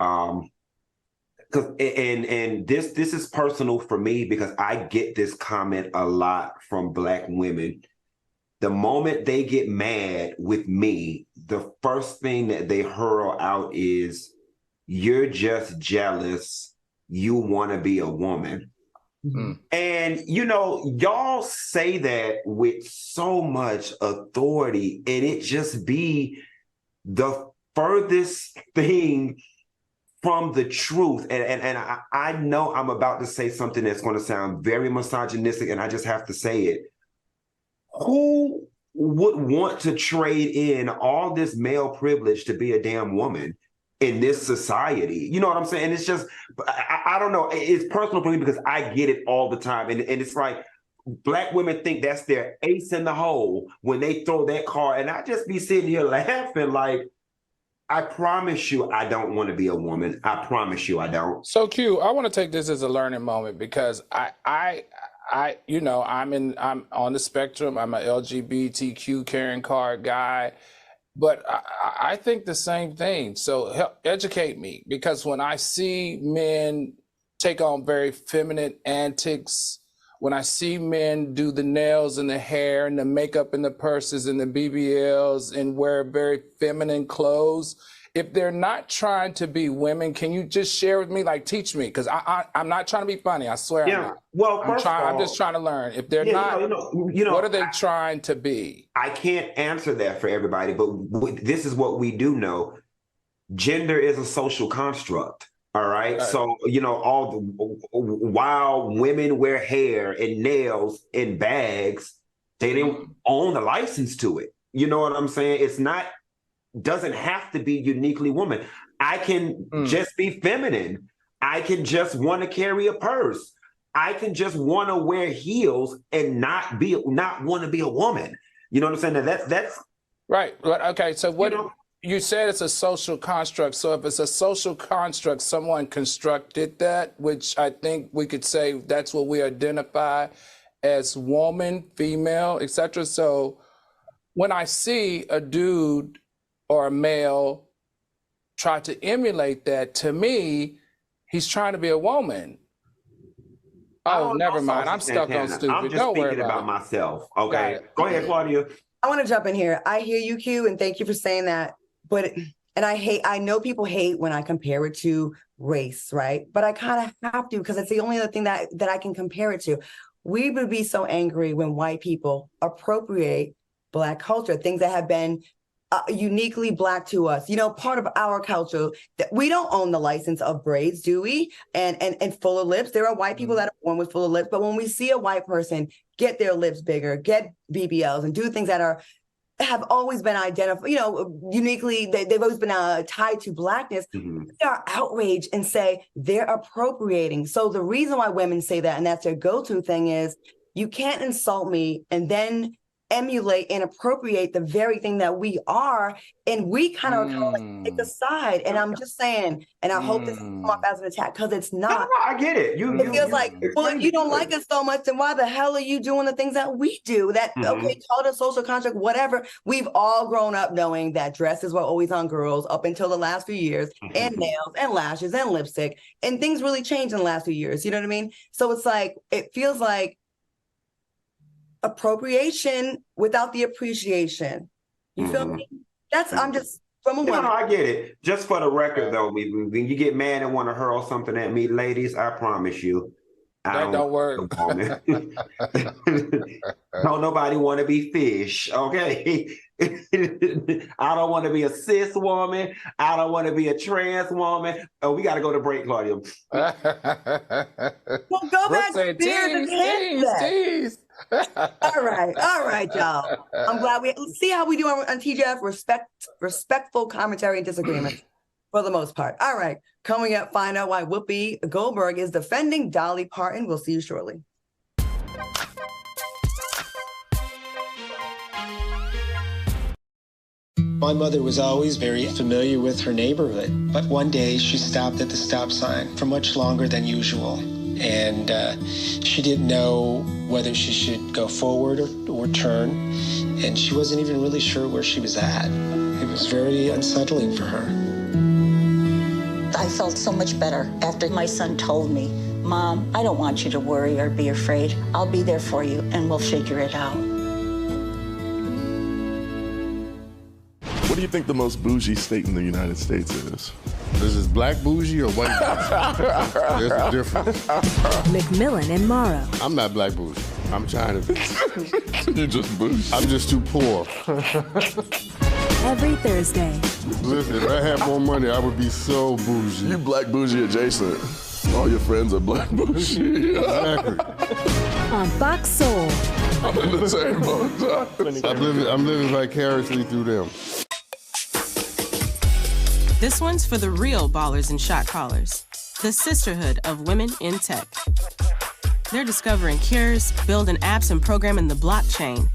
Because this is personal for me because I get this comment a lot from Black women. The moment they get mad with me, the first thing that they hurl out is, "You're just jealous. You want to be a woman." Mm-hmm. And, y'all say that with so much authority, and it just be the furthest thing from the truth. And I know I'm about to say something that's going to sound very misogynistic, and I just have to say it. Who would want to trade in all this male privilege to be a damn woman in this society? You know what I'm saying? It's just, I don't know. It's personal for me because I get it all the time. And it's like Black women think that's their ace in the hole when they throw that card. And I just be sitting here laughing like, I promise you I don't want to be a woman. I promise you I don't. So Q, I want to take this as a learning moment because I'm on the spectrum. I'm an LGBTQ carrying card guy. But I think the same thing. So help educate me, because when I see men take on very feminine antics, when I see men do the nails and the hair and the makeup and the purses and the BBLs and wear very feminine clothes, if they're not trying to be women, can you just share with me, like teach me? Because I'm not trying to be funny. I swear I'm not. Well, I'm just trying to learn. If they're not, what are they trying to be? I can't answer that for everybody, but this is what we do know. Gender is a social construct. All right. So, while women wear hair and nails and bags, they didn't own the license to it. You know what I'm saying? Doesn't have to be uniquely woman. I can just be feminine. I can just want to carry a purse. I can just want to wear heels and not want to be a woman. You know what I'm saying? Now Right. Okay. So what you said it's a social construct. So if it's a social construct, someone constructed that, which I think we could say that's what we identify as woman, female, etc. So when I see a dude or a male try to emulate that, to me, he's trying to be a woman. Oh, never mind. I'm stuck on stupid. I'm just Don't worry thinking about it. myself. Okay. Go ahead, Claudia. I want to jump in here. I hear you, Q, and thank you for saying that. But I know people hate when I compare it to race, right? But I kind of have to because it's the only other thing that I can compare it to. We would be so angry when white people appropriate Black culture, things that have been uniquely Black to us, part of our culture. That we don't own the license of braids, do we? And fuller lips. There are white people that are born with fuller lips, but when we see a white person get their lips bigger, get BBLs, and do things that have always been identified, uniquely, they've always been tied to Blackness, they are outraged and say they're appropriating. So the reason why women say that, and that's their go-to thing, is you can't insult me and then emulate and appropriate the very thing that we are, and we kind of take a side. And I'm just saying, and I hope this doesn't come off as an attack, because it's not. No, I get it. It feels like, well, if you don't like us so much, then why the hell are you doing the things that we do? That okay, call it a social contract, whatever. We've all grown up knowing that dresses were always on girls up until the last few years, and nails and lashes and lipstick, and things really changed in the last few years. You know what I mean? So it's like, it feels like appropriation without the appreciation. You feel me? I'm just from a woman. No, I get it. Just for the record, though, when you get mad and want to hurl something at me, ladies, I promise you, that don't work. Don't nobody want to be fish, okay? I don't want to be a cis woman. I don't want to be a trans woman. Oh, we got to go to break, Claudia. Well, go back to beers and tease. All right, y'all. I'm glad we see how we do on TGF. Respectful commentary and disagreement for the most part. All right, coming up, find out why Whoopi Goldberg is defending Dolly Parton. We'll see you shortly. My mother was always very familiar with her neighborhood, but one day she stopped at the stop sign for much longer than usual. And she didn't know whether she should go forward or turn, and she wasn't even really sure where she was at. It was very unsettling for her. I felt so much better after my son told me, "Mom, I don't want you to worry or be afraid. I'll be there for you, and we'll figure it out." What do you think the most bougie state in the United States is? This is black bougie or white bougie? There's a difference. McMillan and Morrow. I'm not black bougie. I'm trying to be. You're just bougie. I'm just too poor. Every Thursday. Listen, if I had more money, I would be so bougie. You black bougie adjacent. All your friends are black bougie. Exactly. On Fox Soul. I'm in the same boat. I'm living vicariously through them. This one's for the real ballers and shot callers, the sisterhood of women in tech. They're discovering cures, building apps, and programming the blockchain.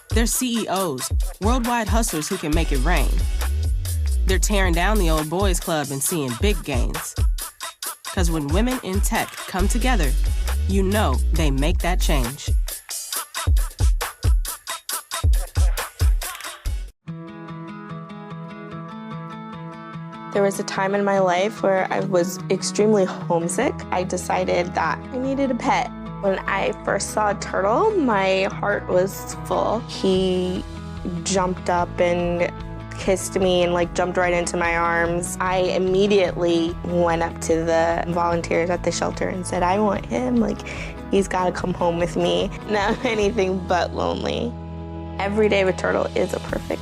They're CEOs, worldwide hustlers who can make it rain. They're tearing down the old boys club and seeing big gains. Because when women in tech come together, you know they make that change. There was a time in my life where I was extremely homesick. I decided that I needed a pet. When I first saw a turtle, my heart was full. He jumped up and kissed me and jumped right into my arms. I immediately went up to the volunteers at the shelter and said, I want him. He's got to come home with me. Now I'm anything but lonely. Every day with Turtle is a perfect.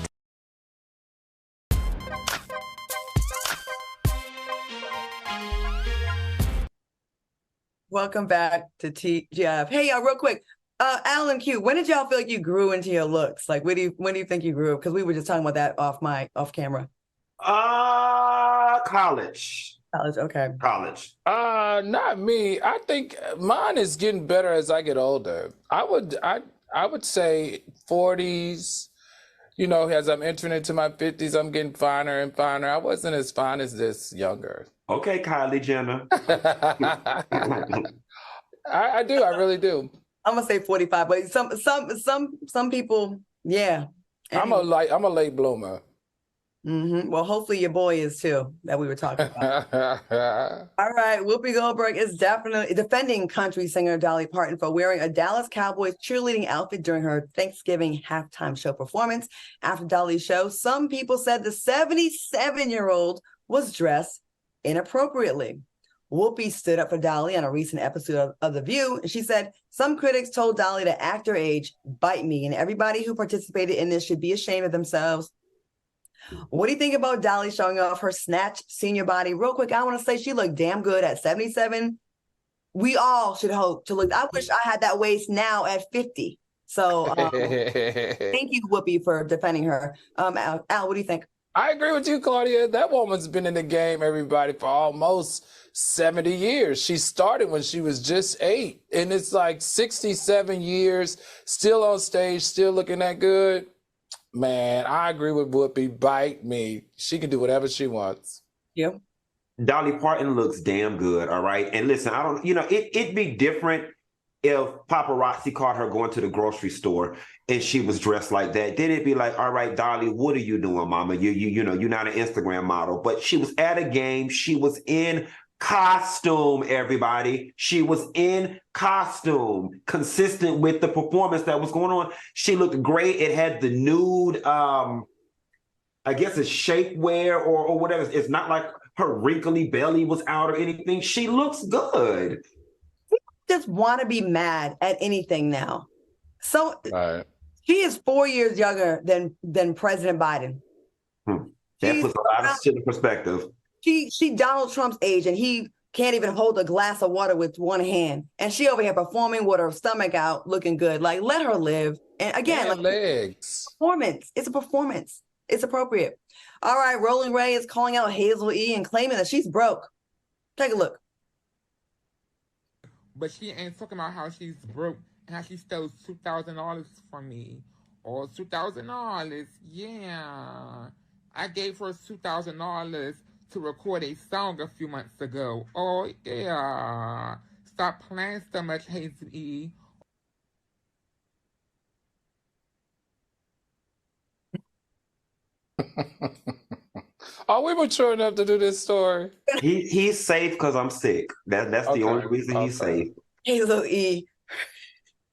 Welcome back to TGF. Hey, y'all, real quick. Alan Q, when did y'all feel like you grew into your looks? When do you think you grew? Because we were just talking about that off camera. College. College, okay. College. Not me. I think mine is getting better as I get older. I would say 40s, You know, as I'm entering into my 50s, I'm getting finer and finer. I wasn't as fine as this younger. Okay, Kylie Jenner. I do. I really do. I'm gonna say 45, but some people, yeah. I'm a late bloomer. Mm-hmm. Well, hopefully your boy is too, that we were talking about. All right, Whoopi Goldberg is definitely defending country singer Dolly Parton for wearing a Dallas Cowboys cheerleading outfit during her Thanksgiving halftime show performance. After Dolly's show, some people said the 77-year-old was dressed inappropriately. Whoopi stood up for Dolly on a recent episode of The View, and she said, some critics told Dolly to act her age, bite me, and everybody who participated in this should be ashamed of themselves. What do you think about Dolly showing off her snatched senior body? Real quick, I want to say she looked damn good at 77. We all should hope to look. I wish I had that waist now at 50. So thank you, Whoopi, for defending her. Al, what do you think? I agree with you, Claudia. That woman's been in the game, everybody, for almost 70 years. She started when she was just 8, and it's like 67 years, still on stage, still looking that good. Man, I agree with Whoopi. Bite me. She can do whatever she wants. Yep. Dolly Parton looks damn good, all right? And listen, I don't, it'd be different if paparazzi caught her going to the grocery store and she was dressed like that. Then it'd be like, all right, Dolly, what are you doing, mama? You're not an Instagram model. But she was at a game. She was in costume, everybody. She was in costume, consistent with the performance that was going on. She looked great. It had the nude, I guess it's shapewear or whatever. It's not like her wrinkly belly was out or anything. She looks good. Just want to be mad at anything now. So she is 4 years younger than President Biden. That puts a lot of shit in perspective. She Donald Trump's age, and he can't even hold a glass of water with one hand. And she over here performing with her stomach out, looking good. Like, let her live. And again, legs. Performance. It's a performance. It's appropriate. All right, Roland Ray is calling out Hazel E and claiming that she's broke. Take a look. But she ain't talking about how she's broke and how she stole $2,000 from me. Or $2,000, yeah. I gave her $2,000 to record a song a few months ago. Oh, yeah. Stop playing so much, Hazel E. Are we mature enough to do this story? He's safe because I'm sick. That's the only reason he's safe. Hazel E.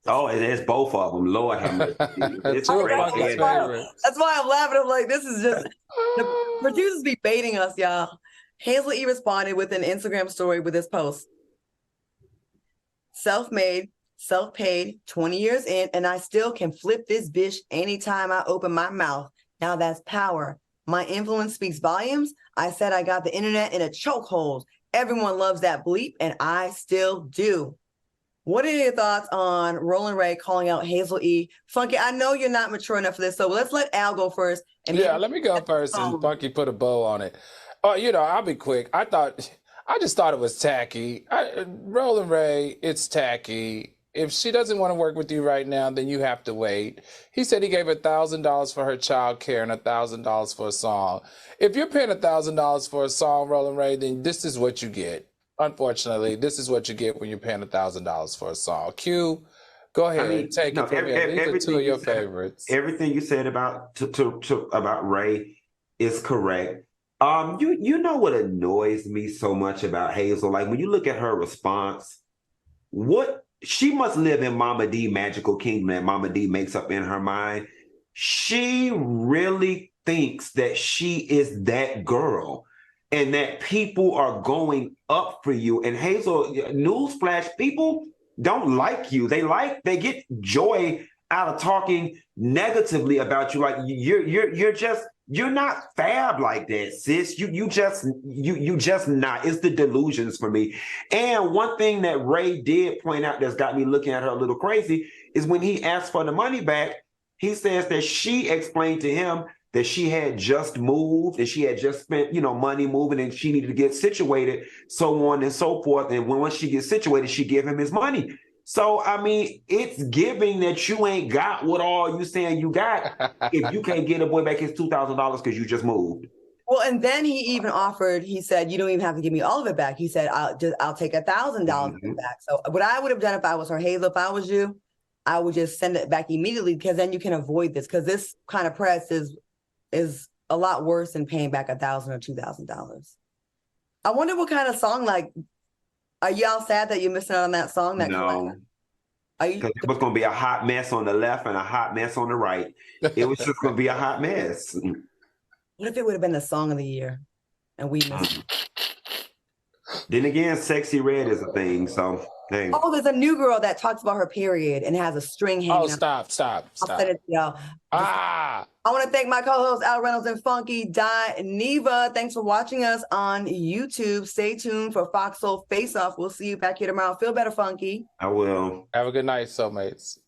Oh, and it's both of them. Lord have mercy. It's great. That's why I'm laughing. I'm like, this is just the producers be baiting us, y'all. Hazel E responded with an Instagram story with this post. Self-made, self-paid, 20 years in, and I still can flip this bitch anytime I open my mouth. Now that's power. My influence speaks volumes. I said I got the internet in a chokehold. Everyone loves that bleep, and I still do. What are your thoughts on Roland Ray calling out Hazel E? Funky, I know you're not mature enough for this, so let's let Al go first. And let me go first, and Funky put a bow on it. I'll be quick. I just thought it was tacky. Roland Ray, it's tacky. If she doesn't want to work with you right now, then you have to wait. He said he gave $1,000 for her child care and $1,000 for a song. If you're paying $1,000 for a song, Roland Ray, then this is what you get. Unfortunately, this is what you get when you're paying $1,000 for a song. Q, go ahead, take it from here. These are two of your favorites. Everything you said about Ray is correct. You know what annoys me so much about Hazel? Like when you look at her response, she must live in Mama D magical kingdom that Mama D makes up in her mind. She really thinks that she is that girl and that people are going up for you. And Hazel, newsflash, people don't like you. They get joy out of talking negatively about you. Like you're not fab like that, sis. You just not. It's the delusions for me. And one thing that Ray did point out that's got me looking at her a little crazy is when he asked for the money back, he says that she explained to him that she had just moved and she had just spent, money moving and she needed to get situated, so on and so forth. And once she gets situated, she gave him his money. So, I mean, it's giving that you ain't got what all you saying you got if you can't get a boy back his $2,000 because you just moved. Well, and then he even offered, he said, you don't even have to give me all of it back. He said, I'll take $1,000 back. So what I would have done if I was her, Hazel, if I was you, I would just send it back immediately, because then you can avoid this, because this kind of press is a lot worse than paying back $1,000 or $2,000. I wonder what kind of song, like, are y'all sad that you're missing out on that song? No. Because it was going to be a hot mess on the left and a hot mess on the right. It was just going to be a hot mess. What if it would have been the song of the year and we missed it? Then again, Sexy Red is a thing, so hey. Oh, there's a new girl that talks about her period and has a string hanging out. Stop. I'll send it to y'all. I want to thank my co-hosts Al Reynolds and Funky Neva. Thanks for watching us on YouTube. Stay tuned for Fox Soul Face Off. We'll see you back here tomorrow. Feel better, Funky. I will. Have a good night, soulmates.